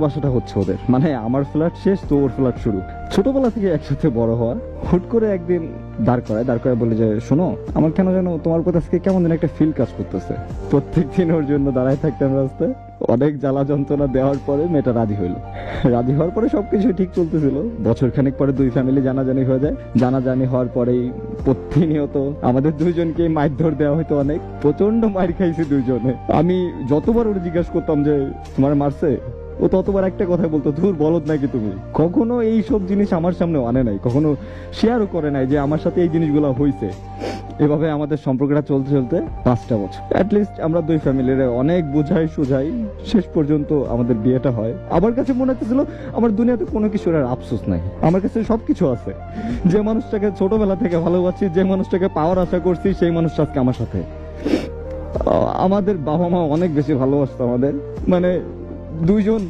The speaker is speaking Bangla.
বাসাটা হচ্ছে ওদের, মানে আমার ফ্ল্যাট শেষ তো ওর ফ্ল্যাট শুরু। ছোটবেলা থেকে একসাথে বড় হওয়া। হুট করে একদিন দাঁড় করায় বলে যে, শোনো, আমার কেন যেন তোমার প্রতি আজকে কেমন যেন একটা ফিল কাজ করতেছে। প্রত্যেকদিন ওর জন্য দাঁড়ায় থাকতাম রাস্তায়। অনেক জ্বালা যন্ত্রণা দেওয়ার পরে মেয়েটা রাজি হইলো। রাজি হওয়ার পরে সবকিছু ঠিক চলতেছিল। বছর খানিক পরে দুই ফ্যামিলি জানাজানি হয়ে যায়। জানাজানি হওয়ার পরেই প্রতিনিয়ত আমাদের দুইজনকে মারধর দেওয়া হয়তো, অনেক প্রচন্ড মার খাইছি দুইজনে। আমি যতবার ওর জিজ্ঞাসা করতাম যে তোমার মারছে, ও ততবার একটা কথা বলতো, ধুর বলদ নাকি তুমি। কখনো এই সব জিনিস আমার সামনে আনে নাই, কখনো শেয়ারও করে নাই যে আমার সাথে এই জিনিসগুলো হয়েছে। এভাবে আমাদের সম্পর্কটা চলতে চলতে 5টা বছর অ্যাটলিস্ট আমরা দুই ফ্যামিলির অনেক বুঝাই সুঝাই শেষ পর্যন্ত আমাদের বিয়েটা হয়। আমার কাছে মনে হচ্ছিল আমার দুনিয়াতে কোনো কিছুর আর আফসোস নাই, আমার কাছে সবকিছু আছে। যে মানুষটাকে ছোটবেলা থেকে ভালোবাসি, যে মানুষটাকে পাওয়ার আশা করছি, সেই মানুষটা আজকে আমার সাথে। আমাদের বাবা মা অনেক বেশি ভালোবাসতো আমাদের, মানে দুইজন